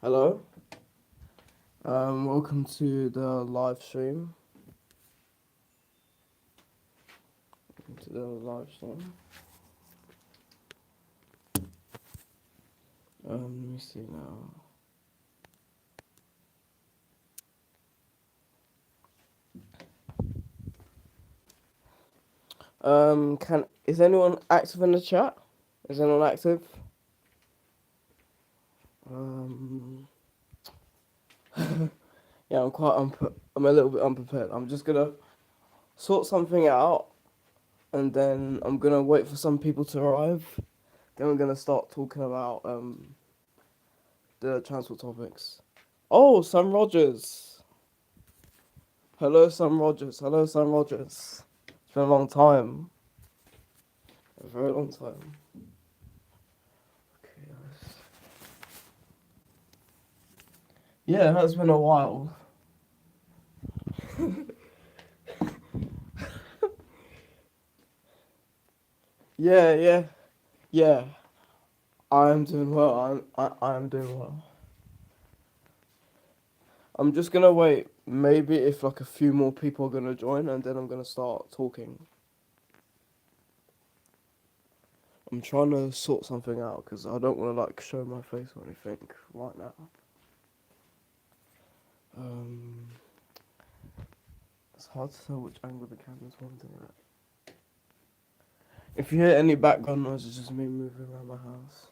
Hello. Welcome to the live stream. Let me see now. Is anyone active in the chat? Is anyone active? Yeah, I'm a little bit unprepared. I'm just gonna sort something out, and then I'm gonna wait for some people to arrive. Then we're gonna start talking about the transport topics. Oh, Sam Rogers. Hello, Sam Rogers. Hello, Sam Rogers. It's been a long time. A very long time. Okay, yeah, it has been a while. Yeah. I am doing well. I am doing well. I'm just gonna wait. Maybe if like a few more people are gonna join, and then I'm gonna start talking. I'm trying to sort something out because I don't want to like show my face or anything right now. It's hard to tell which angle the camera's pointing at. If you hear any background noise, it's just me moving around my house.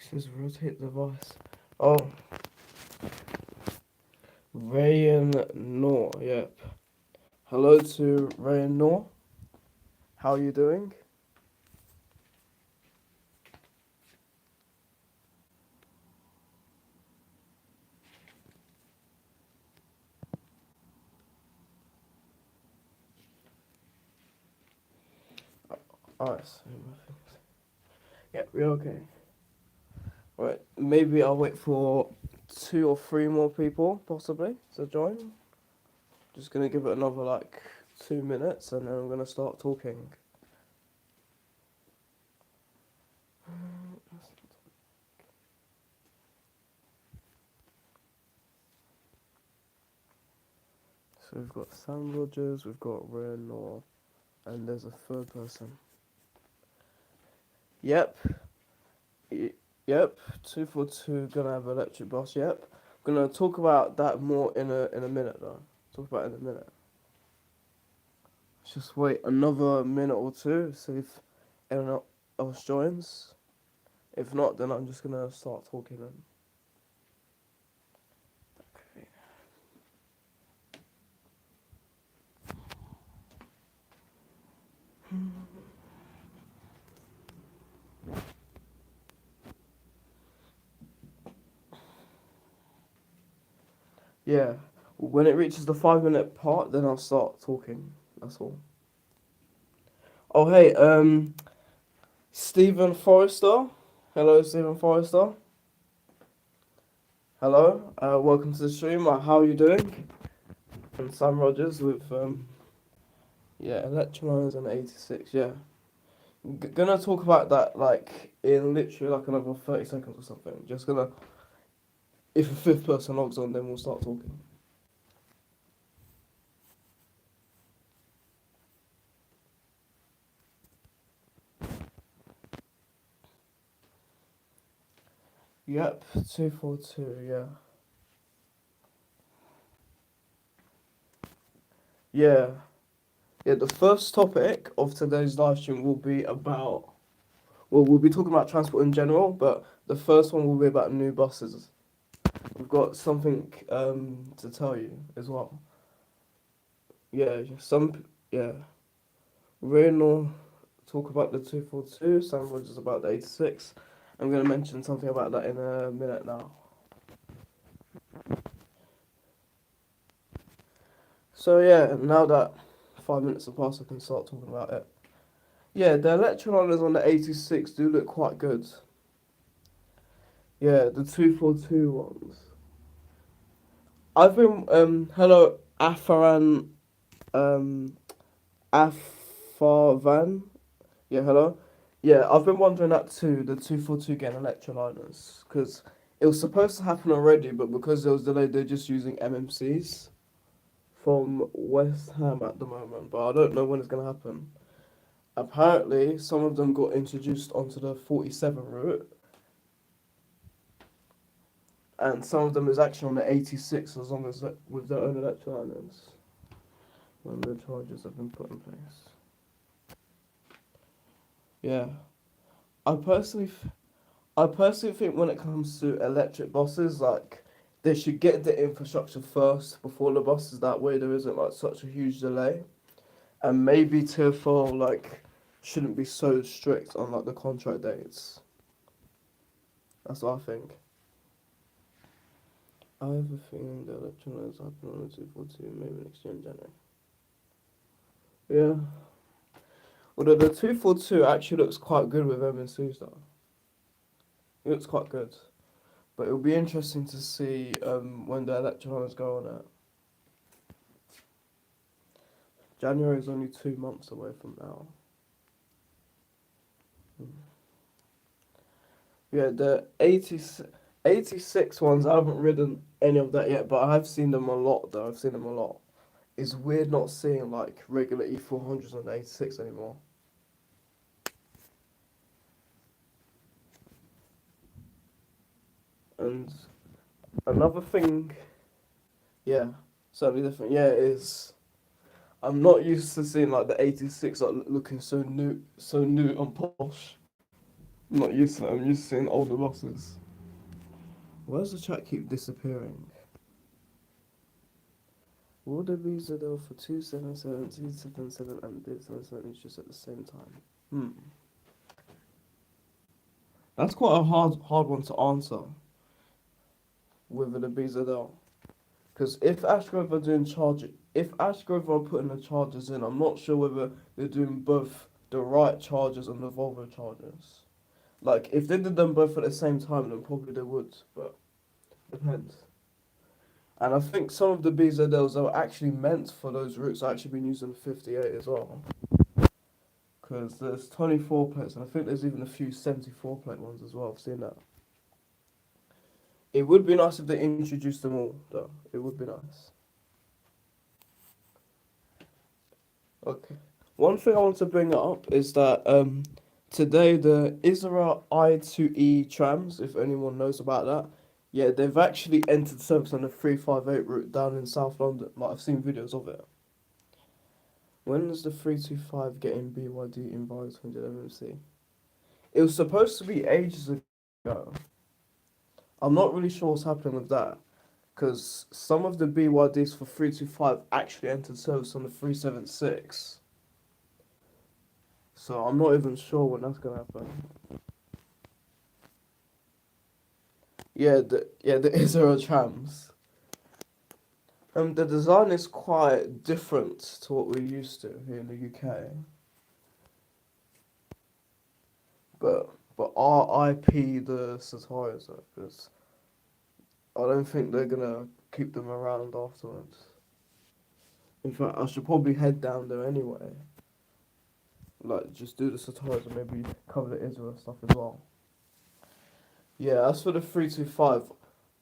It says rotate device. Oh. Rayan Noor, yep. Hello to Rayan Noor. How are you doing? Alright, yeah, we're okay. Right, maybe I'll wait for 2 or 3 more people, possibly, to join. Just gonna give it another, like, 2 minutes, and then I'm gonna start talking. So we've got Sam Rogers, we've got Ryan Noor, and there's a third person. Yep. Yep. 242 gonna have electric bus. Yep. Gonna talk about that more in a minute though. Talk about it in a minute. Let's just wait another minute or two, see if anyone else joins. If not, then I'm just gonna start talking then. Okay. Yeah. When it reaches the 5 minute part, then I'll start talking. That's all. Oh hey, Stephen Forrester. Hello, Stephen Forrester. Hello. Welcome to the stream. How are you doing? And Sam Rogers with Electrolines and 86. Yeah. Gonna talk about that like in literally like another 30 seconds or something. Just gonna, if a fifth person logs on, then we'll start talking. Yep, 242, yeah. Yeah. Yeah, the first topic of today's live stream will be about, well, we'll be talking about transport in general, but the first one will be about new buses. We've got something to tell you as well. Yeah, Rain will talk about the 242, Sam Rogers about the 86. I'm going to mention something about that in a minute now. So yeah, now that 5 minutes have passed, I can start talking about it. Yeah, the electroliners on the 86 do look quite good. Yeah, the 242 ones. I've been hello Afaran um Afarvan. Yeah, hello. Yeah, I've been wondering that too. The 242 getting electroliners because it was supposed to happen already, but because it was delayed, they're just using MMCs from West Ham at the moment. But I don't know when it's gonna happen. Apparently, some of them got introduced onto the 47 route, and some of them is actually on the 86 as long as with their own electroliners when the charges have been put in place. Yeah, I personally, I personally think when it comes to electric buses, like they should get the infrastructure first before the buses. That way, there isn't like such a huge delay, and maybe TfL like shouldn't be so strict on like the contract dates. That's what I think. I have a feeling the electrolytes happen on the 242, maybe next year in January. Yeah. Although the 242 actually looks quite good with M&C's though. It looks quite good. But it'll be interesting to see when the electrolytes go on it. January is only 2 months away from now. Yeah, the 86 ones, I haven't ridden any of that yet, but I have seen them a lot though. I've seen them a lot. It's weird not seeing like regular E400s on the 86 anymore. And another thing, yeah, certainly different. Yeah, is I'm not used to seeing like the 86 like looking so new and posh. I'm not used to that. I'm used to seeing older buses. Where's the chat keep disappearing? Will there be Zadell for 277, 277, and this and just at the same time? That's quite a hard one to answer. Whether the BZL. Because if Ashgrove are doing if Ashgrove are putting the chargers in, I'm not sure whether they're doing both the right chargers and the Volvo chargers. Like, if they did them both at the same time, then probably they would, but depends. And I think some of the BZLs that were actually meant for those routes are actually been used in 58 as well. Because there's 24 plates, and I think there's even a few 74 plate ones as well. I've seen that. It would be nice if they introduced them all, though. It would be nice. Okay. One thing I want to bring up is that today the Israel I2E trams, if anyone knows about that, yeah, they've actually entered service on the 358 route down in South London. Like, I've seen videos of it. When is the 325 getting BYD invited 100 MMC? It was supposed to be ages ago. I'm not really sure what's happening with that. Because some of the BYDs for 325 actually entered service on the 376. So I'm not even sure when that's going to happen. Yeah, the Israel trams. The design is quite different to what we're used to here in the UK. But RIP the Sataris though, because I don't think they're gonna keep them around afterwards. In fact, I should probably head down there anyway. Like, just do the Sataris and maybe cover the Israel stuff as well. Yeah, as for the 325,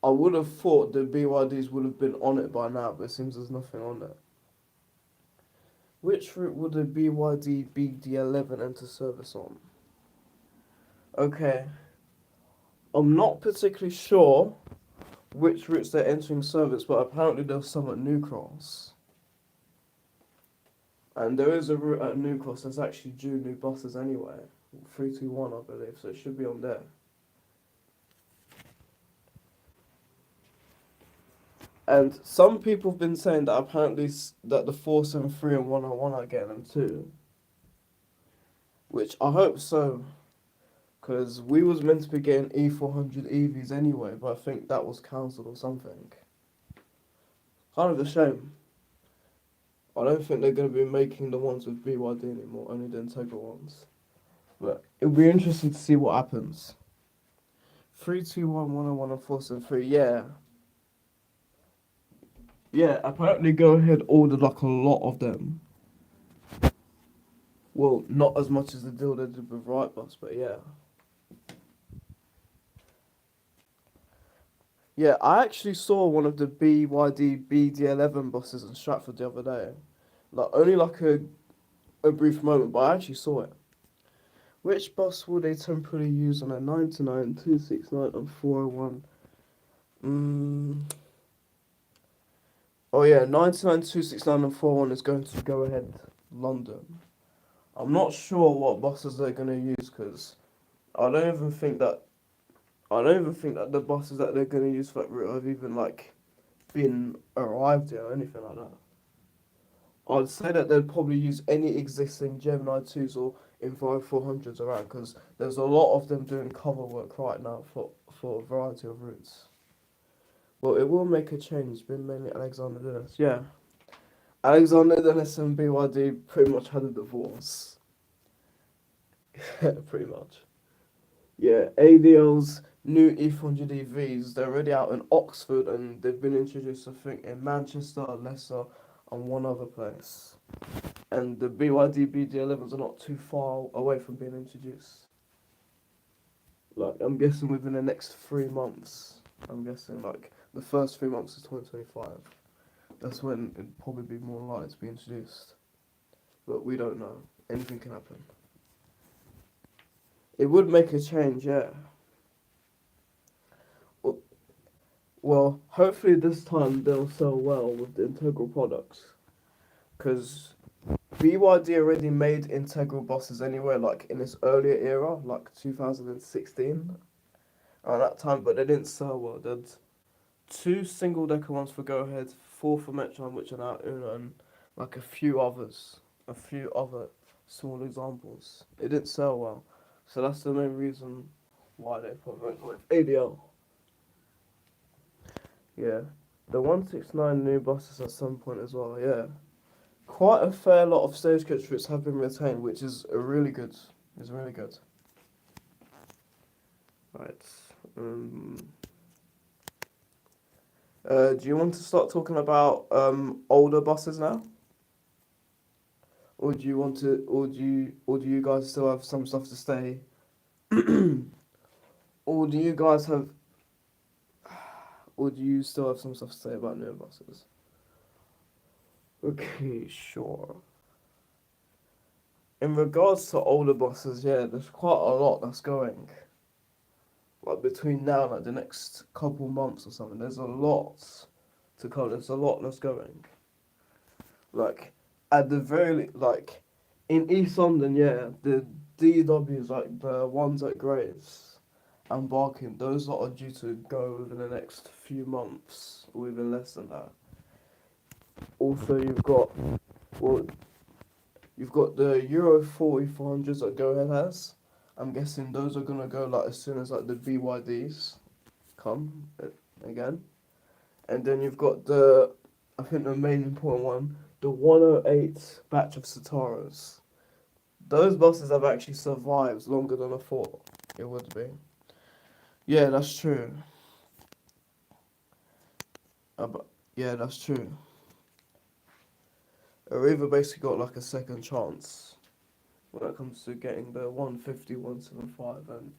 I would have thought the BYDs would have been on it by now, but it seems there's nothing on it. Which route would the BYD BD11 enter service on? Okay. I'm not particularly sure which routes they're entering service, but apparently there's some at New Cross. And there is a route at New Cross that's actually due new buses anyway. 321, I believe, so it should be on there. And some people have been saying that apparently that the 473 and 101 are getting them too. Which I hope so. Because we was meant to be getting E400 EVs anyway, but I think that was cancelled or something. Kind of a shame. I don't think they're going to be making the ones with BYD anymore, only the integral ones. But it'll be interesting to see what happens. 3, 2, 1, 101, and 473. Yeah. Yeah, apparently Go Ahead ordered like a lot of them. Well, not as much as the deal they did with Wrightbus, but yeah. Yeah, I actually saw one of the BYD BD11 buses in Stratford the other day. Like, only like a brief moment, but I actually saw it. Which bus will they temporarily use on a 99, 269 and 401? Oh yeah, 99, 269 and 401 is going to Go Ahead London. I'm not sure what buses they're going to use because I don't even think that the buses that they're going to use for that route have even like been arrived yet or anything like that. I'd say that they'd probably use any existing Gemini 2s or Enviro 400s around because there's a lot of them doing cover work right now for a variety of routes. Well, it will make a change, been mainly Alexander Dennis. Yeah. Alexander Dennis and BYD pretty much had a divorce. Pretty much. Yeah, ADL's new E400 EVs, they're already out in Oxford and they've been introduced, I think, in Manchester, Leicester, and one other place. And the BYD BD11s are not too far away from being introduced. Like, I'm guessing within the next 3 months. I'm guessing, like, the first 3 months of 2025. That's when it'd probably be more likely to be introduced. But we don't know. Anything can happen. It would make a change, yeah. Well, hopefully this time they'll sell well with the integral products. Because BYD already made integral buses anyway, like in its earlier era, like 2016, around that time, but they didn't sell well. They had 2 single-decker ones for Go Ahead, 4 for Metron, which are now Uno, and like a few other small examples. It didn't sell well, so that's the main reason why they put it with ADL. Yeah, the 169 new buses at some point as well. Yeah, quite a fair lot of stagecoach routes have been retained, which is really good. Is really good. Right. Do you want to start talking about older buses now, or do you want to, or do you guys still have some stuff to say, or do you guys have, or do you still have some stuff to say about newer buses? Okay, sure. In regards to older buses, yeah, there's quite a lot that's going. Like between now and like the next couple months or something, there's a lot to come. There's a lot that's going. Like at the very like in East London, yeah, the DWs like the ones at Graves and Barking, those lot are due to go within the next few months or even less than that. Also, well, you've got the Euro 400s that Go Ahead has. I'm guessing those are gonna go like as soon as like the BYDs come again. And then you've got I think the main important one, the 108 batch of Sataros. Those buses have actually survived longer than I thought it would be. Yeah, that's true. Yeah, that's true. Arriva basically got like a second chance when it comes to getting the 150, 175 and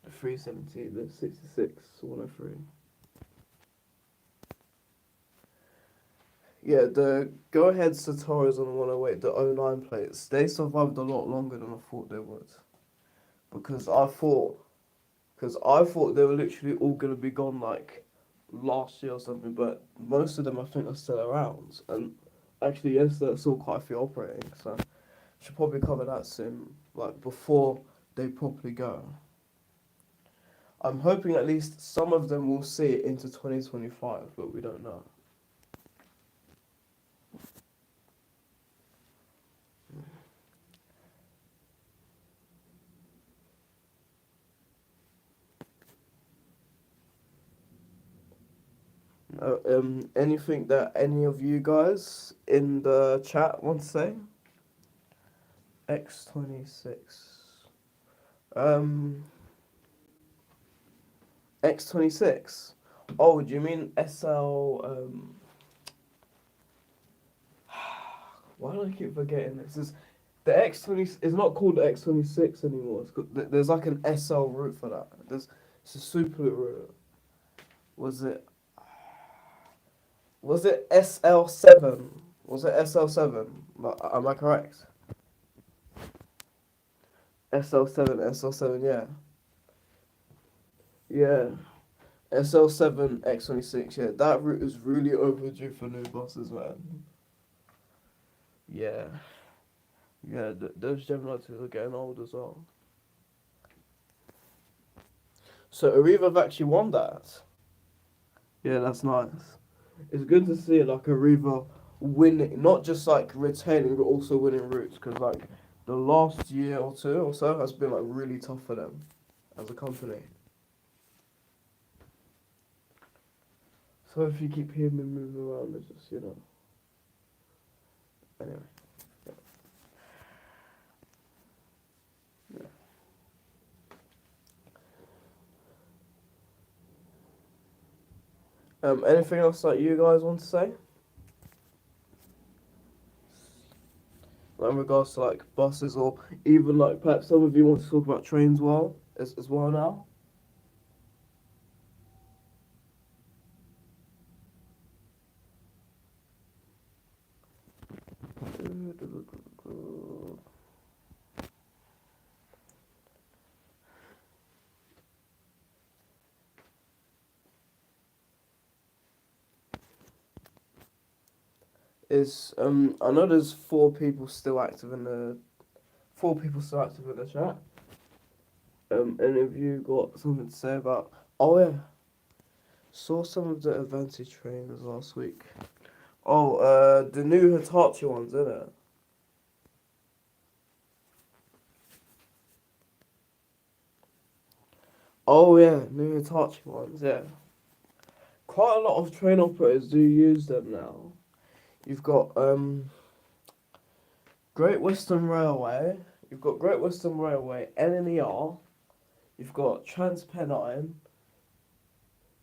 the 370, the 66, 103. Yeah, the go-ahead Satoras on the 108, the '09 plates, they survived a lot longer than I thought they would. Because I thought they were literally all going to be gone like last year or something, but most of them I think are still around. And actually, yes, there's still quite a few operating, so should probably cover that soon, like before they properly go. I'm hoping at least some of them will see it into 2025, but we don't know. Anything that any of you guys in the chat want to say? X26. Um, X26. Oh, do you mean SL? Why do I keep forgetting this? The X20 is not called the X26 anymore. There's like an SL route for that. It's a super route. Was it? Was it SL7? Was it SL7? Am I correct? SL7, SL7, yeah. Yeah. SL7 X26, yeah. That route is really overdue for new buses, man. Yeah. Yeah, those Gemini 2s are getting old as well. So Arriva have actually won that. Yeah, that's nice. It's good to see like Arriva winning, not just like retaining, but also winning routes. Because like the last year or two or so has been like really tough for them as a company. So if you keep hearing me moving around, it's just Anyway. Yeah. Anything else that you guys want to say? Like in regards to like buses or even like perhaps some of you want to talk about trains as well now? I know there's four people still active in the chat. Any of you got something to say about? Oh yeah, saw some of the Avanti trains last week. Oh, the new Hitachi ones, isn't it? Oh yeah, new Hitachi ones, yeah. Quite a lot of train operators do use them now. You've got Great Western Railway. You've got Great Western Railway, NNER. You've got TransPennine.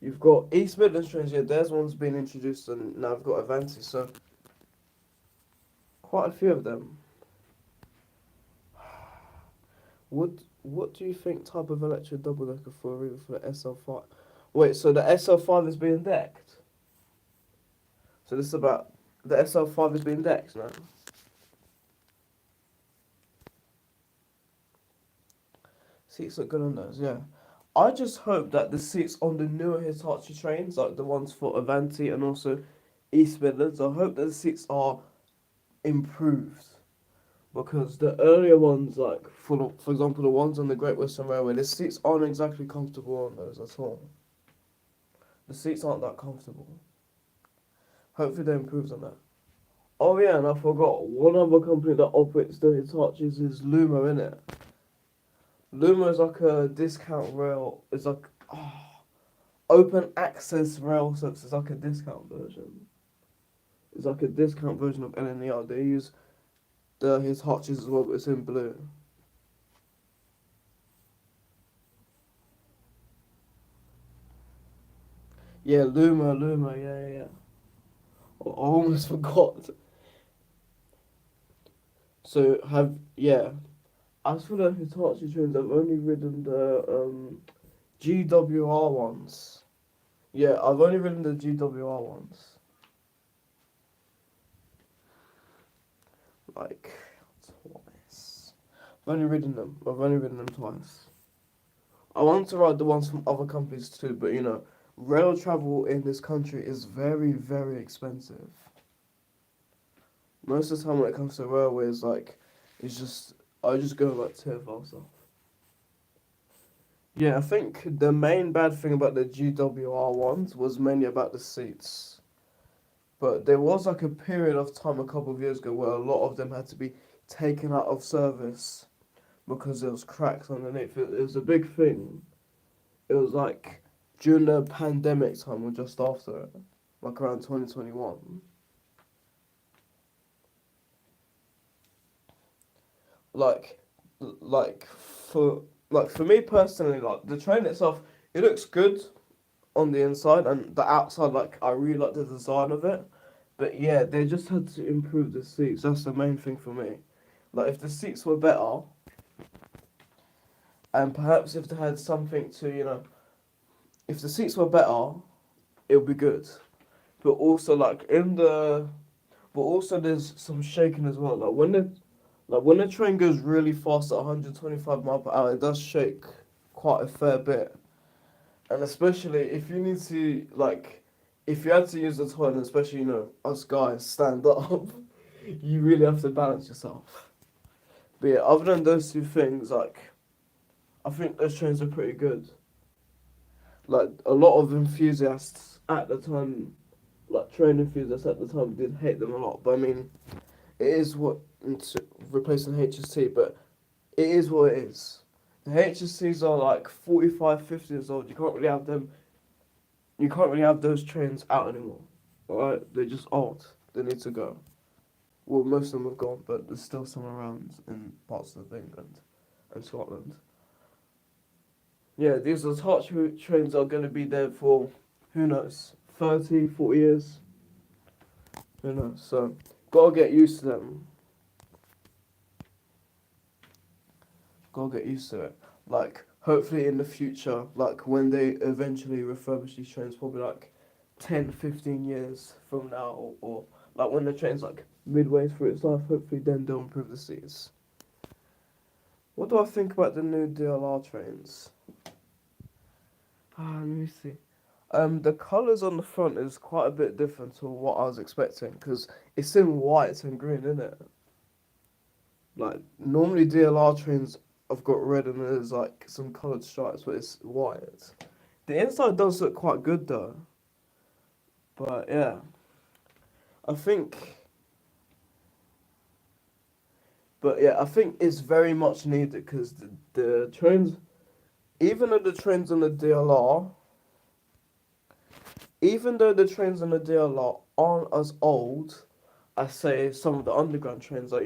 You've got East Midlands trains. Yeah, there's one's been introduced, and now I've got Avanti. So quite a few of them. What do you think type of electric double decker for either for the SL5? Wait, so the SL5 is being decked. So this is about the SL5 is being decked now. Seats look good on those, yeah. I just hope that the seats on the newer Hitachi trains, like the ones for Avanti and also East Midlands, I hope that the seats are improved. Because the earlier ones, like for example, the ones on the Great Western Railway, the seats aren't exactly comfortable on those at all. The seats aren't that comfortable. Hopefully they improve on that. Oh yeah, and I forgot, one other company that operates the Hitachis is Lumo, innit? Lumo is like a discount rail. It's like open access rail, so it's like a discount version. It's like a discount version of LNER. They use his Hitachis as well, but it's in blue. Yeah, Luma, yeah. I almost forgot. So as for the Hitachi trains, I've only ridden the GWR ones. Yeah, I've only ridden the GWR ones. Like twice. I've only ridden them twice. I want to ride the ones from other companies too, but rail travel in this country is very, very expensive. Most of the time when it comes to railways, I just go like TFL stuff. Yeah, I think the main bad thing about the GWR ones was mainly about the seats. But there was like a period of time a couple of years ago where a lot of them had to be taken out of service because there was cracks underneath. It was a big thing. It was like during the pandemic time or just after it. like around 2021. Like, like for me personally, like the train itself, it looks good on the inside and the outside. Like I really like the design of it, but yeah, they just had to improve the seats. That's the main thing for me. Like if the seats were better, and perhaps if they had something to, if the seats were better, it would be good. But also but also there's some shaking as well. Like when the train goes really fast at 125 mile per hour, it does shake quite a fair bit. And especially if you need to if you had to use the toilet, especially us guys stand up, you really have to balance yourself. But yeah, other than those two things, I think those trains are pretty good. Like a lot of enthusiasts at the time, like train enthusiasts at the time, did hate them a lot. But I mean, it is what it's replacing HST, but it is what it is. The HSTs are like 45, 50 years old. You can't really have them. You can't really have those trains out anymore. Alright, they're just old. They need to go. Well, most of them have gone, but there's still some around in parts of England and Scotland. Yeah, these are touch trains are going to be there for, who knows, 30, 40 years. Who knows? So, gotta get used to them. Gotta get used to it. Like, hopefully in the future, like when they eventually refurbish these trains, probably like 10, 15 years from now, or like when the train's like midway through its life, hopefully then they'll improve the seats. What do I think about the new DLR trains? Let me see. The colours on the front is quite a bit different to what I was expecting because it's in white and green, isn't it? Like normally DLR trains I've got red and there's like some coloured stripes, but it's white. The inside does look quite good though. But yeah, I think. But yeah, I think it's very much needed because the trains, even though the trains on the DLR, even though the trains on the DLR aren't as old as say some of the underground trains, like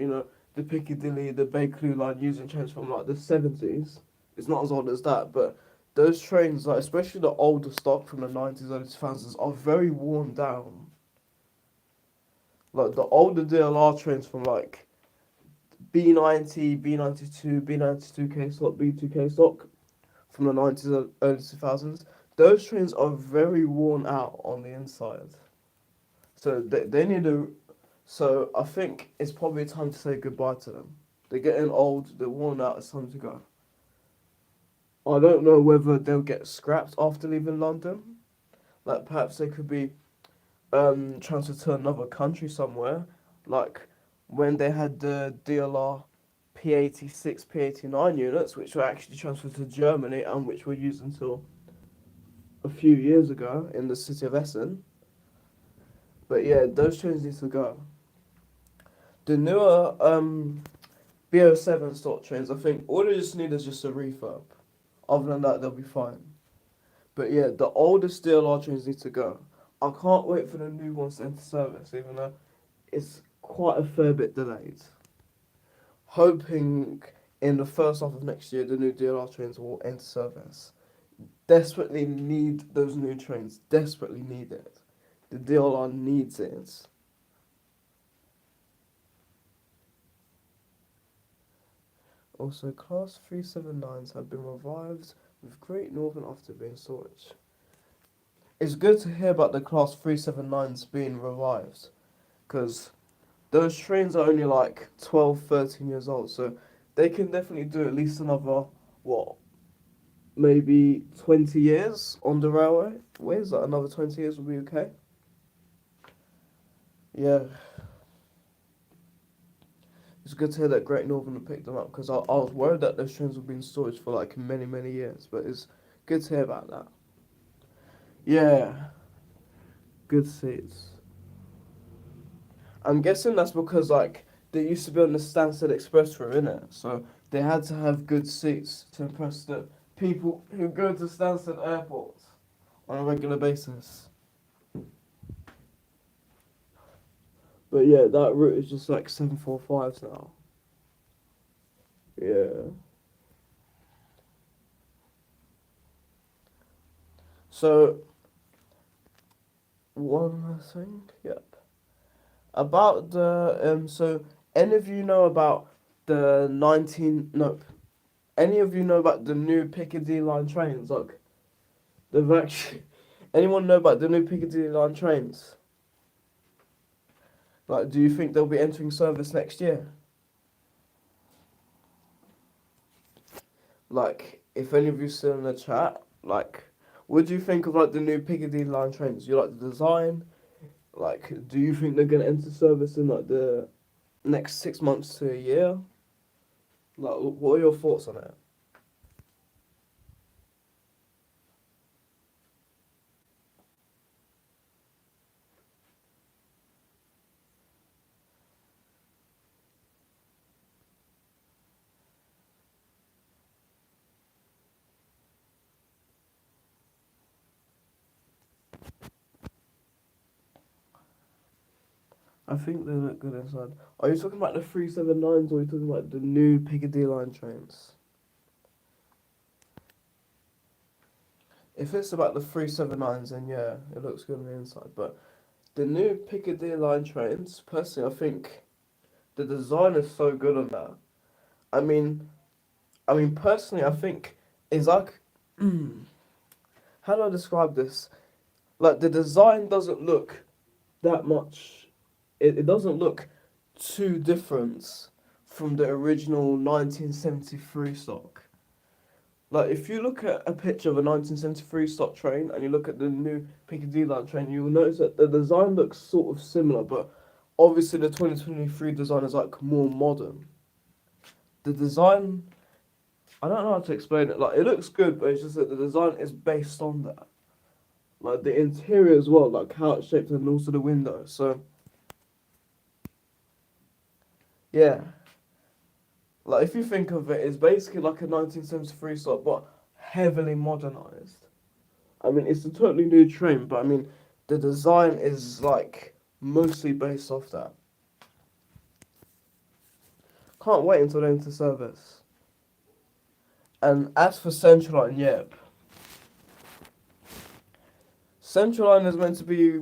the Piccadilly, the Bakerloo line using trains from like the 70s. It's not as old as that, but those trains, like especially the older stock from the 90s, early 2000s, are very worn down. Like the older DLR trains from like B90, B92, B92K stock, B2K stock from the 90s, early 2000s, those trains are very worn out on the inside. So they need a. So I think it's probably time to say goodbye to them. They're getting old, they're worn out, it's time to go. I don't know whether they'll get scrapped after leaving London. Like perhaps they could be transferred to another country somewhere. Like when they had the DLR P86, P89 units, which were actually transferred to Germany and which were used until a few years ago in the city of Essen. But yeah, those trains need to go. The newer B07 stock trains, I think all they just need is just a refurb. Other than that, they'll be fine. But yeah, the oldest DLR trains need to go. I can't wait for the new ones to enter service, even though it's quite a fair bit delayed. Hoping in the first half of next year, the new DLR trains will enter service. Desperately need those new trains. Desperately need it. The DLR needs it. Also, Class 379s have been revived with Great Northern after being storage. It's good to hear about the Class 379s being revived, because those trains are only like 12, 13 years old, so they can definitely do at least another, what, maybe 20 years on the railway? Ways that another 20 years will be okay? Yeah, it's good to hear that Great Northern picked them up, because I was worried that those trains would be in storage for like many, many years, but it's good to hear about that. Yeah, good seats. I'm guessing that's because like they used to be on the Stansted Express route, innit? So they had to have good seats to impress the people who go to Stansted Airport on a regular basis. But yeah, that route is just like 745s now. Yeah. So one more thing. Yep. About the so any of you know about the 19 no any of you know about the new Piccadilly line trains? Like they've actually anyone know about the new Piccadilly line trains? Like do you think they'll be entering service next year? Like if any of you still in the chat, like what do you think of like the new Piccadilly line trains? You like the design? Like do you think they're gonna enter service in like the next 6 months to a year? Like what are your thoughts on it? I think they look good inside. Are you talking about the 379s or are you talking about the new Piccadilly line trains? If it's about the 379s, then yeah, it looks good on the inside. But the new Piccadilly line trains, personally, I think the design is so good on that. I mean, personally, I think it's like, how do I describe this? Like the design doesn't look that much. It doesn't look too different from the original 1973 stock. Like if you look at a picture of a 1973 stock train and you look at the new Piccadilly line train, you will notice that the design looks sort of similar, but obviously the 2023 design is like more modern. The design, I don't know how to explain it. Like it looks good, but it's just that the design is based on that. Like the interior as well, like how it's shaped and also the windows. So yeah, like if you think of it, it's basically like a 1973 stock, but heavily modernized. I mean, it's a totally new train, but I mean, the design is like mostly based off that. Can't wait until they're into service. And as for Central Line, yep. Central Line is meant to be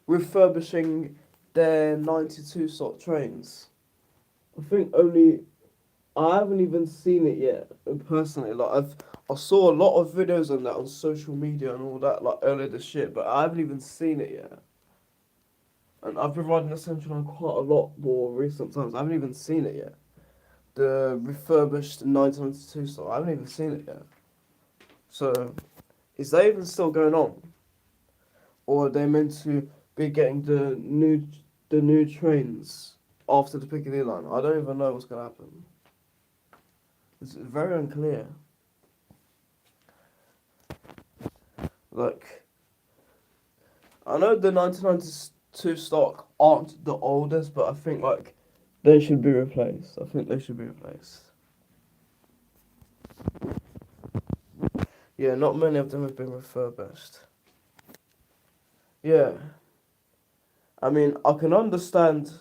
refurbishing their 92 sort trains. I think only I haven't even seen it yet personally. Like I saw a lot of videos on that on social media and all that like earlier this year, but I haven't even seen it yet. And I've been riding the Central Line quite a lot more recent times. I haven't even seen it yet. The refurbished 1992 style. I haven't even seen it yet. So, is that even still going on, or are they meant to be getting the new trains after the Piccadilly line? I don't even know what's gonna happen. It's very unclear. Like, I know the 1992 stock aren't the oldest, but I think like they should be replaced. I think they should be replaced. Yeah, not many of them have been refurbished. Yeah, I mean, I can understand,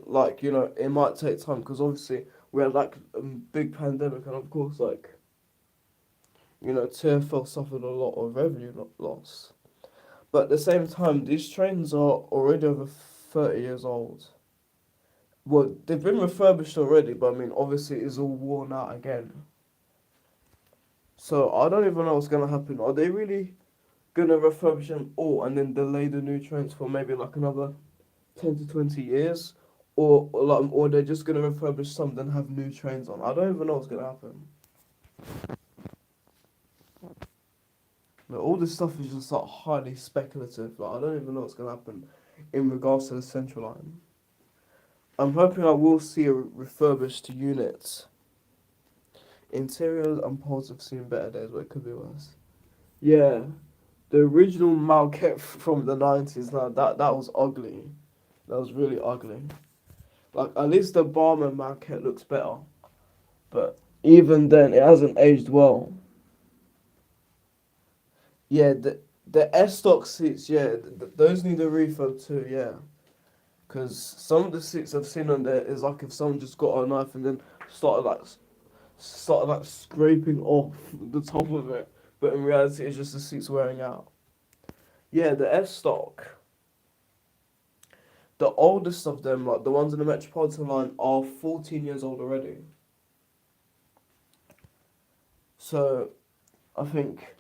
like, you know, it might take time because obviously we had like a big pandemic, and of course, like, you know, TFL suffered a lot of revenue loss. But at the same time, these trains are already over 30 years old. Well, they've been refurbished already, but I mean, obviously, it's all worn out again. So I don't even know what's gonna happen. Are they really gonna refurbish them all and then delay the new trains for maybe like another 10 to 20 years, or they're just gonna refurbish some then have new trains on? I don't even know what's gonna happen. Like, all this stuff is just like highly speculative. Like I don't even know what's gonna happen in regards to the Central Line. I'm hoping I will see a refurbished unit. Interiors and poles have seen better days, but it could be worse. Yeah, the original Malket from the 90s. Now that was ugly. That was really ugly. Like at least the Barman Malket looks better, but even then, it hasn't aged well. Yeah, The S stock seats, yeah, those need a refurb too, yeah. Because some of the seats I've seen on there is like if someone just got a knife and then started like started like scraping off the top of it, but in reality it's just the seats wearing out. Yeah, the S stock, the oldest of them, like the ones in the Metropolitan line, are 14 years old already. So I think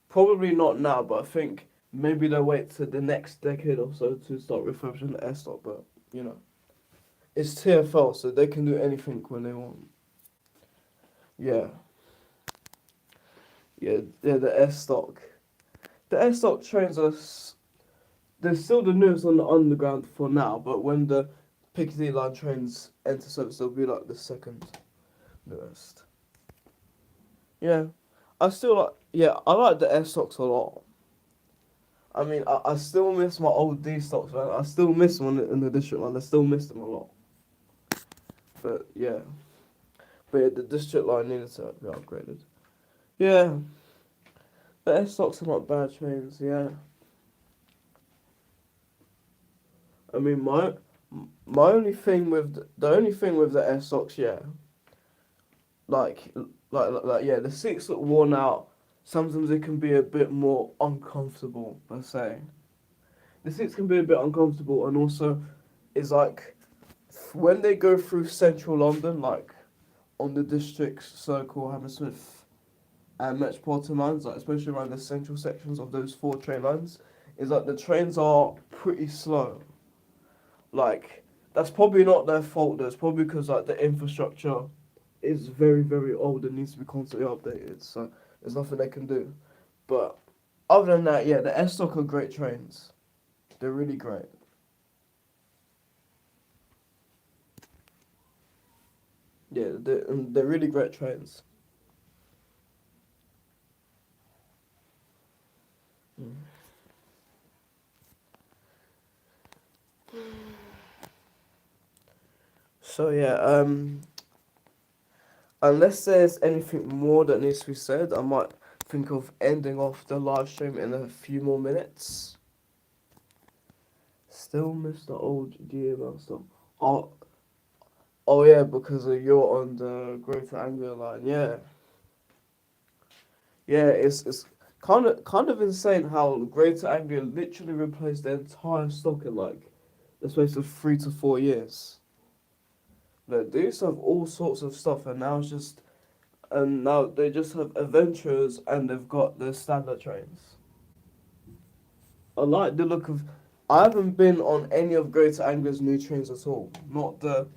probably not now, but I think maybe they'll wait to the next decade or so to start refurbishing the S stock. But you know, it's TFL, so they can do anything when they want. Yeah, yeah. The S stock, the S stock trains us. They're still the newest on the underground for now, but when the Piccadilly line trains enter service, they'll be like the second newest. Yeah, I still like. Yeah, I like the S stocks a lot. I mean, I still miss my old D stocks, man. I still miss them in the district line. I still miss them a lot. But yeah, the district line needed to be upgraded. Yeah, the S stocks are not bad trains. Yeah, I mean my only thing with the only thing with the S stocks, yeah, like yeah, the seats look worn out. Sometimes it can be a bit more uncomfortable. Per se, the seats can be a bit uncomfortable, and also it's like when they go through central London, like on the district circle, Hammersmith, and Metropolitan lines, like especially around the central sections of those four train lines, is like the trains are pretty slow. Like that's probably not their fault. Though. It's probably because like the infrastructure is very old and needs to be constantly updated. So there's nothing they can do. But other than that, yeah, the S stock are great trains. They're really great. Yeah, they're really great trains. Mm. So yeah, unless there's anything more that needs to be said, I might think of ending off the live stream in a few more minutes. Still miss the old GML stuff. Oh, oh yeah, because you're on the Greater Anglia line. Yeah, yeah. It's kind of insane how Greater Anglia literally replaced the entire stock in like the space of 3 to 4 years. Like, they used to have all sorts of stuff, and now they just have adventurers and they've got the standard trains. I like the look of. I haven't been on any of Greater Anglia's new trains at all. Not the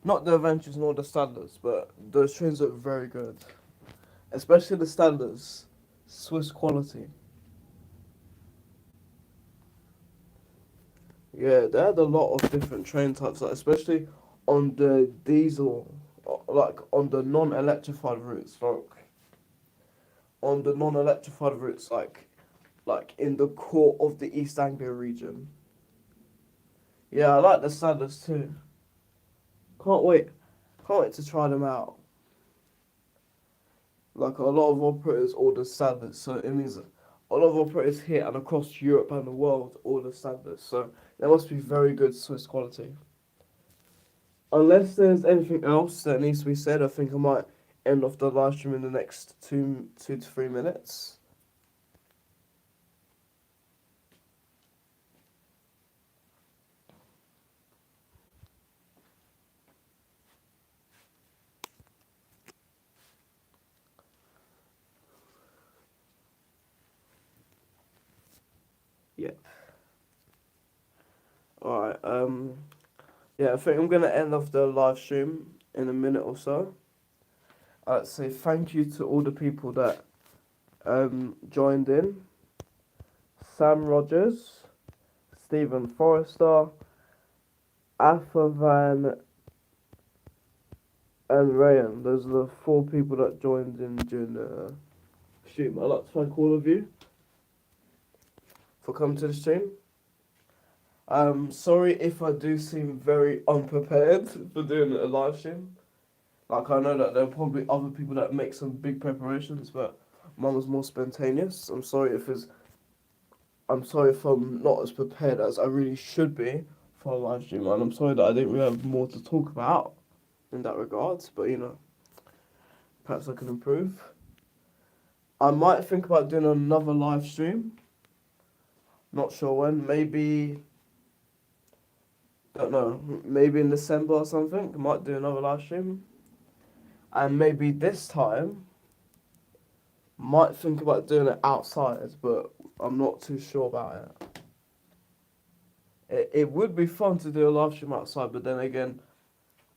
adventures nor the standards, but those trains look very good. Especially the standards, Swiss quality. Yeah, they had a lot of different train types, like especially on the diesel, like on the non-electrified routes, like in the core of the East Anglia region. Yeah, I like the standards too. Can't wait, can't wait to try them out. Like a lot of operators order standards, so it means a lot of operators here and across Europe and the world order standards. So they must be very good Swiss quality. Unless there's anything else that needs to be said, I think I might end off the live stream in the next 2 to 3 minutes. Yeah. Alright, yeah, I think I'm gonna end off the live stream in a minute or so. I'd say thank you to all the people that joined in. Sam Rogers, Stephen Forrester, Van, and Rayan. Those are the four people that joined in during the stream. I'd like to thank all of you for coming to the stream. Sorry if I do seem very unprepared for doing a live stream. Like I know that there are probably other people that make some big preparations, but Mine was more spontaneous. I'm sorry if I'm not as prepared as I really should be for a live stream, and I'm sorry that I didn't really have more to talk about in that regards. But perhaps I can improve. I might think about doing another live stream. Not sure when. Maybe, don't know. Maybe in December or something. I might do another live stream. And maybe this time, might think about doing it outside, but I'm not too sure about it. It would be fun to do a live stream outside, but then again,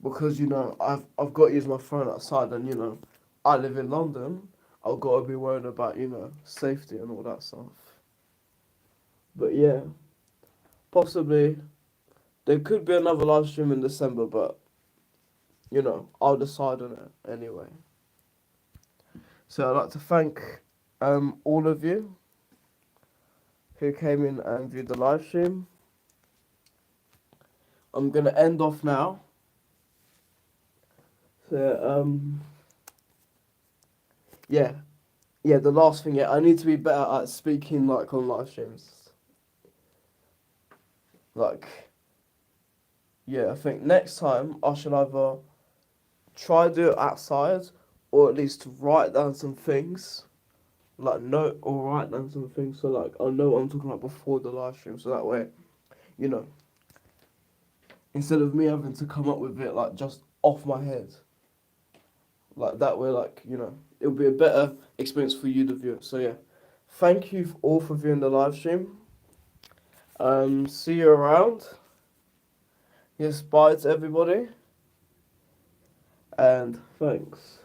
because I've got to use my phone outside, and I live in London, I've got to be worried about safety and all that stuff. But yeah, possibly there could be another live stream in December, but I'll decide on it anyway. So I'd like to thank all of you who came in and viewed the live stream. I'm gonna end off now. So yeah, the last thing, I need to be better at speaking like on live streams. Like, I think next time I should either try to do it outside or at least write down some things. Like note or write down some things so like I'll know what I'm talking about before the live stream, so that way, instead of me having to come up with it like just off my head. Like that way, it'll be a better experience for you, the viewer. So yeah, thank you all for viewing the live stream. See you around. Yes, bye to everybody. And thanks.